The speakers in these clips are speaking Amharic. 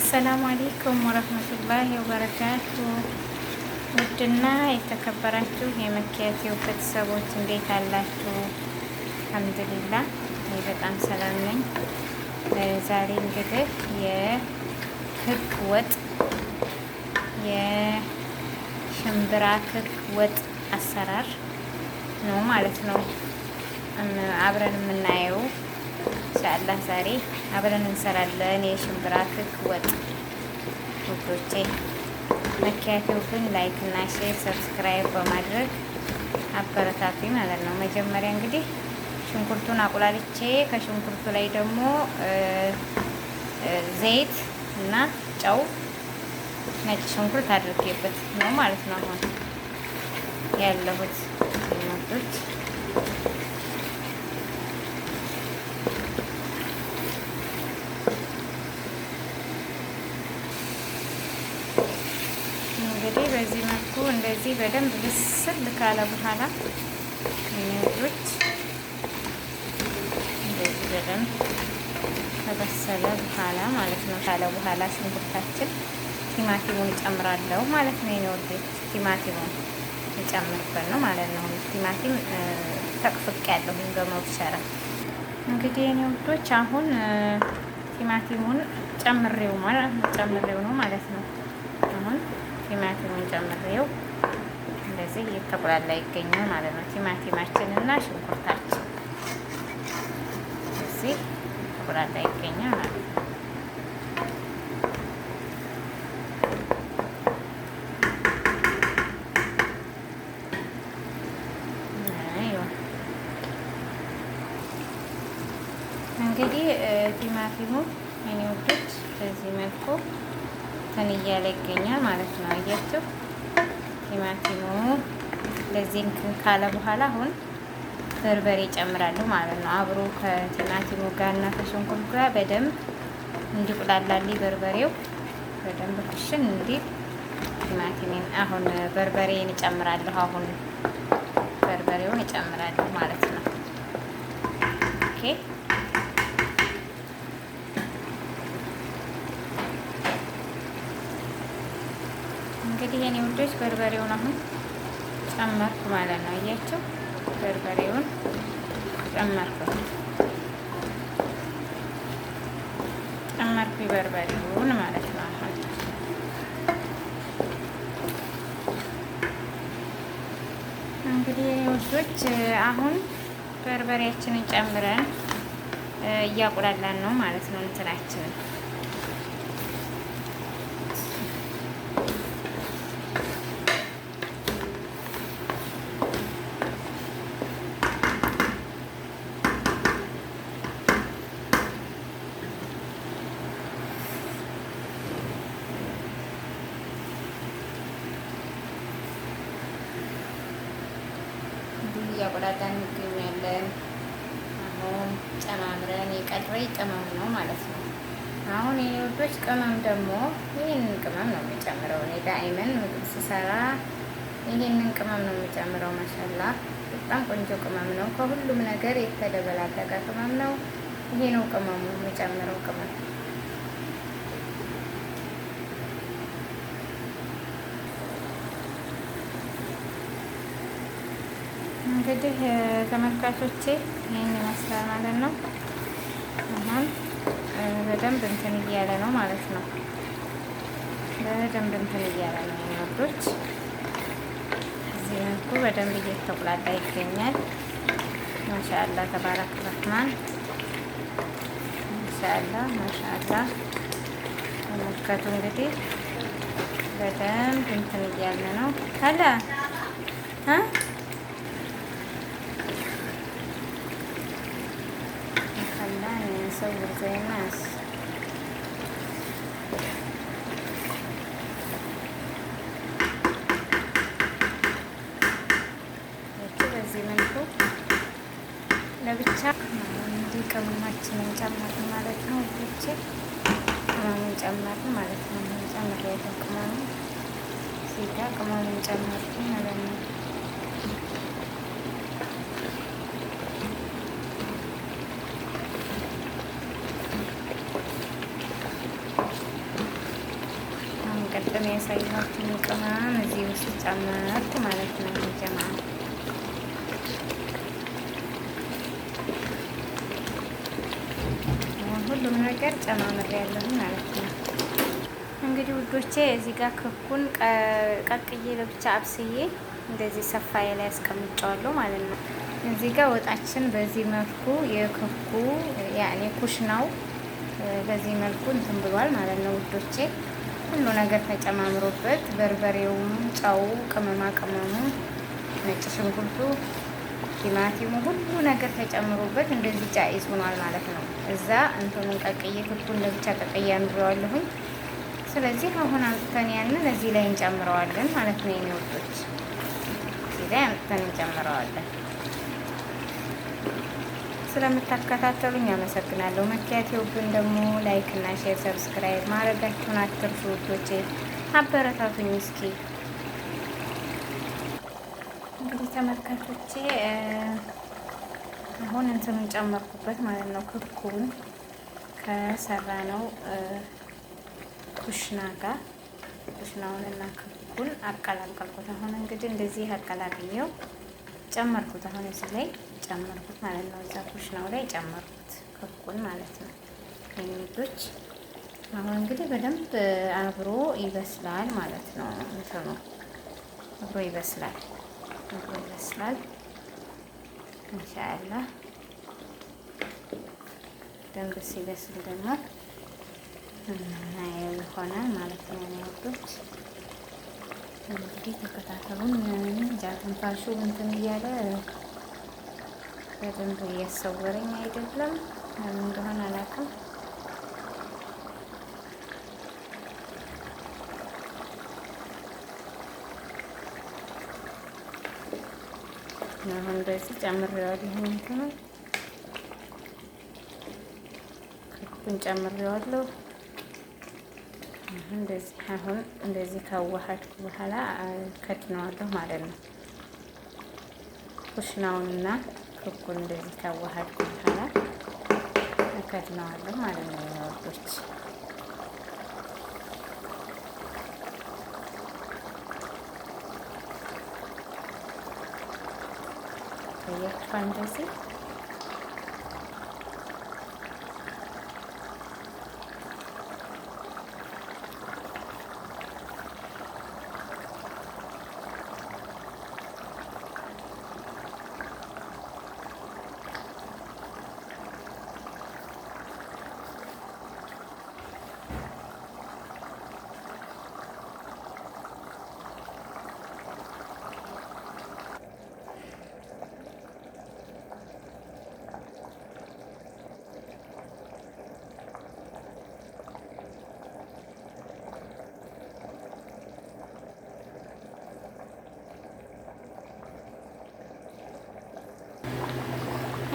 አሰላሙ አሌይኩም ወረህመቱላሂ ወበረካቱ። ውድና የተከበራችሁ የመኪያቴው ቤተሰቦች እንዴት አላችሁ? አልሐምዱሊላህ እኔ በጣም ሰላም ነኝ። ዛሬ እንግዲህ የክክ ወጥ የሽምብራ ክክ ወጥ አሰራር ነው ማለት ነው አብረን የምናየው ኢንሻአላህ። ዛሬ አብረን እንሰራለን የሽምብራ ክክ ወጥ ውዶቼ። መኪያቴው ግን ላይክ እና ሼር ሰብስክራይብ በማድረግ አበረታቱ ማለት ነው። መጀመሪያ እንግዲህ ሽንኩርቱን አቁላልቼ ከሽንኩርቱ ላይ ደግሞ ዘይት እና ጨው ነጭ ሽንኩርት አድርጌበት ነው ማለት ነው አሁን ያለሁት ወጦች። እንግዲህ በዚህ መልኩ እንደዚህ በደንብ ብስል ካለ በኋላ ወጦች እንደዚህ በደንብ ከበሰለ በኋላ ማለት ነው ካለ በኋላ ሽንኩርታችን ቲማቲሙን እጨምራለሁ ማለት ነው። የኔ ወዶች ቲማቲሙን እጨምርበት ነው ማለት ነው። ቲማቲም ተቅፍቅ ያለሁኝ በመብሸራ እንግዲህ የኔ ወዶች አሁን ቲማቲሙን ጨምሬው ነው ማለት ነው። አሁን ቲማቲሙን ጨምሬው እንደዚህ እየተቆላላ ይገኛል ማለት ነው። ቲማቲማችን እና ሽንኩርታችን እዚህ እየተቆላላ ይገኛል ማለት ነው። እንግዲህ ቲማቲሙ የኔ ወዶች በዚህ መልኩ እንትን እያለ ይገኛል ማለት ነው። አያችሁ ቲማቲሙ ለዚህ እንትን ካለ በኋላ አሁን በርበሬ ጨምራለሁ ማለት ነው። አብሮ ከቲማቲሙ ጋር እና ከሽንኩርቱ ጋር በደንብ እንዲቁላላልኝ በርበሬው በደንብ ክሽን እንዲል ቲማቲሜን አሁን በርበሬን እጨምራለሁ። አሁን በርበሬውን እጨምራለሁ ማለት ነው። ኦኬ እንግዲህ የኔ ውዶች በርበሬውን አሁን ጨመርኩ ማለት ነው። አያችሁ በርበሬውን ጨመርኩ በርበሬውን ማለት ነው። አሁን እንግዲህ የኔ ውዶች አሁን በርበሬያችንን ጨምረን እያቁላላን ነው ማለት ነው እንትናችንን እያቆላላን እንገኛለን። አሁን ጨማምረን የቀረኝ ቅመም ነው ማለት ነው። አሁን የኔ ውዶች ቅመም ደግሞ ይህንን ቅመም ነው የሚጨምረው። እኔ ዳይመን ምግብ ስሰራ ይህንን ቅመም ነው የሚጨምረው። ማሻላ በጣም ቆንጆ ቅመም ነው። ከሁሉም ነገር የተደበላለቀ ቅመም ነው። ይሄ ነው ቅመሙ የሚጨምረው ቅመም። እንግዲህ ተመልካቾቼ ይህን ይመስላል ማለት ነው። አሁን በደንብ እንትን እያለ ነው ማለት ነው። በደንብ እንትን እያለ ነው የሚወዱት። እዚህ መልኩ በደንብ እየተቆላላ ይገኛል። ማሻአላ ተባረክ ረህማን ማሻአላ ማሻአላ። ተመልከቱ እንግዲህ በደንብ እንትን እያለ ነው ካለ نصور زي الناس በዚህ መልኩ ለብቻ እንዲህ ቅመማችንን ጨመርን ማለት ነው። ብቻ ቅመሙን ጨመርን ማለት ነው። ጨምሬ ቅመሙ ሲጋ ቅመሙን ጨመርኩ ማለት ነው። ቅም ያሳየኋችሁን ቅመም እዚህ ውስጥ ጨመርኩ ማለት ነው። ጀማ ሁሉም ነገር ጨማምሬያለሁ ማለት ነው። እንግዲህ ውዶቼ እዚህ ጋር ክኩን ቀቅዬ ለብቻ አብስዬ እንደዚህ ሰፋዬ ላይ አስቀምጫዋለሁ ማለት ነው። እዚህ ጋር ወጣችን በዚህ መልኩ የክኩ ያኔ ኩሽናው በዚህ መልኩ እንትን ብሏል ማለት ነው ውዶቼ። ሁሉ ነገር ተጨማምሮበት በርበሬውም፣ ጨው፣ ቅመማ ቅመሙ፣ ነጭ ሽንኩርቱ፣ ቲማቲሙ ሁሉ ነገር ተጨምሮበት እንደዚህ ጫኢዝ ሆኗል ማለት ነው። እዛ እንትኑን ቀቅዬ ክኩን ለብቻ ቀቅዬ አንብረዋለሁኝ። ስለዚህ አሁን አምጥተን ያንን እዚህ ላይ እንጨምረዋለን ማለት ነው። የኔ ወጦች እዚህ ላይ አምጥተን እንጨምረዋለን። ስለምታከታተሉኝ አመሰግናለሁ። መኪያ ቲዩብን ደግሞ ላይክ እና ሼር ሰብስክራይብ ማድረጋችሁን አትርሱ ውዶቼ፣ አበረታቱኝ እስኪ። እንግዲህ ተመልካቾቼ አሁን እንትኑን ጨመርኩበት ማለት ነው። ክኩን ከሰራ ነው ኩሽና ጋር ኩሽናውንና ክኩን አቀላቀልኩት። አሁን እንግዲህ እንደዚህ አቀላቅየው ጨመርኩት። አሁን እዚህ ላይ ጨመርኩት ማለት ነው። እዛ ኩሽናው ላይ ጨመርኩት ክኩን ማለት ነው የሚቶች። አሁን እንግዲህ በደንብ አብሮ ይበስላል ማለት ነው። እንትኑ አብሮ ይበስላል ኢንሻአላህ። ደንብ ሲበስል ደግሞ እናየው ይሆናል ማለት ነው። ወዶች እንግዲህ ተከታተሉን። ጃትንፋሹ እንትን እያለ በደንብ እያሰወረኝ አይደለም፣ ለምን እንደሆነ አላውቅም። አሁን እንደዚህ ጨምሬዋለሁ። እንትኑ ክኩን ጨምሬዋለሁ። አሁን እንደዚህ ካዋሃድኩ በኋላ ከድነዋለሁ ማለት ነው። ኩሽናውንና ክኩን እንደዚህ ካዋሃድኩ በኋላ ከድነዋለሁ ማለት ነው ወዶች። ያያችኋ እንደዚህ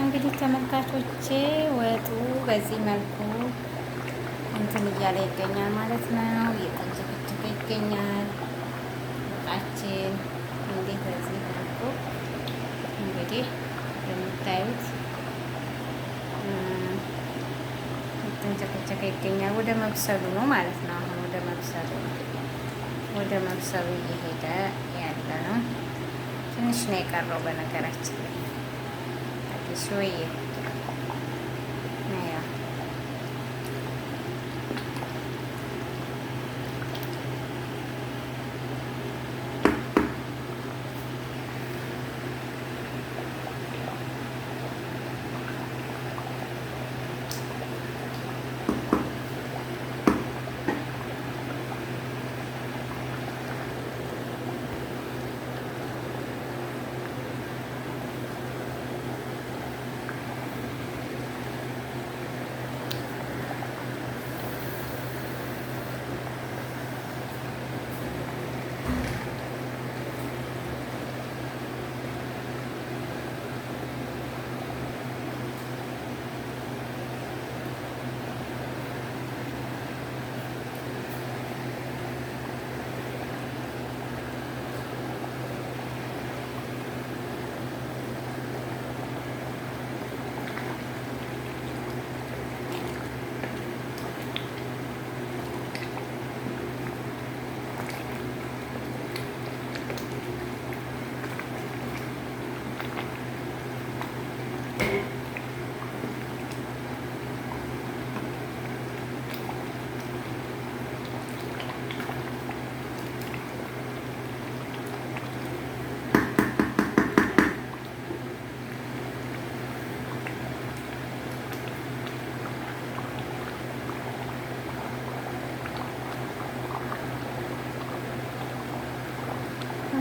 እንግዲህ ተመልካቾቼ ወጡ በዚህ መልኩ እንትን እያለ ይገኛል ማለት ነው። እየተንጀከጀከ ይገኛል ወጣችን። እንግዲህ በዚህ መልኩ እንግዲህ እንደምታዩት እየተንጀከጀከ ይገኛል። ወደ መብሰሉ ነው ማለት ነው። አሁን ወደ መብሰሉ እየሄደ ያለ ነው። ትንሽ ነው የቀረው በነገራችን ላይ شوية. ايوه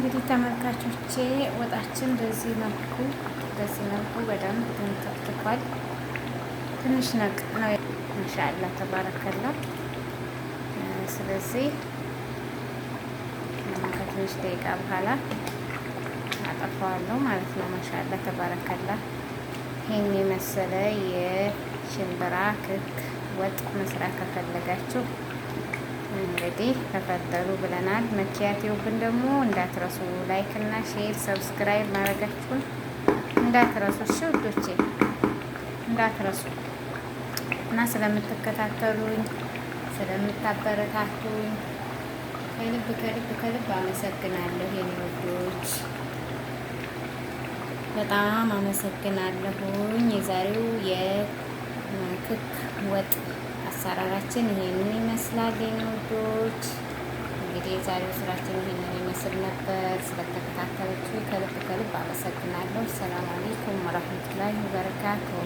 እንግዲህ ተመልካቾቼ ወጣችን በዚህ መልኩ በደንብ ተንተክትኳል። ትንሽ ነቅ ነው ማሻአላ ተባረከላ። ስለዚህ ከትንሽ ደቂቃ በኋላ አጠፋዋለሁ ማለት ነው። ማሻአላ ተባረከላ። ይህን የመሰለ የሽምብራ ክክ ወጥ መስራት ከፈለጋችሁ እንግዲህ ተፈጠሩ ብለናል። መኪያት ይውብን ደግሞ እንዳትረሱ፣ ላይክ እና ሼር ሰብስክራይብ ማድረጋችሁን እንዳትረሱ። እሺ ውዶቼ እንዳትረሱ እና ስለምትከታተሉኝ ስለምታበረታቱኝ ከልብ ከልብ ከልብ አመሰግናለሁ። የኔ ውዶች በጣም አመሰግናለሁኝ። የዛሬው የክክ ወጥ አሰራራችን ይሄንን ይመስላል። የኔ ውዶች እንግዲህ የዛሬው ስራችን ይሄንን ይመስል ነበር። ስለተከታተላችሁ ከልብ ከልብ አመሰግናለሁ። ሰላም አለይኩም ወራህመቱላሂ ወበረካቱሁ።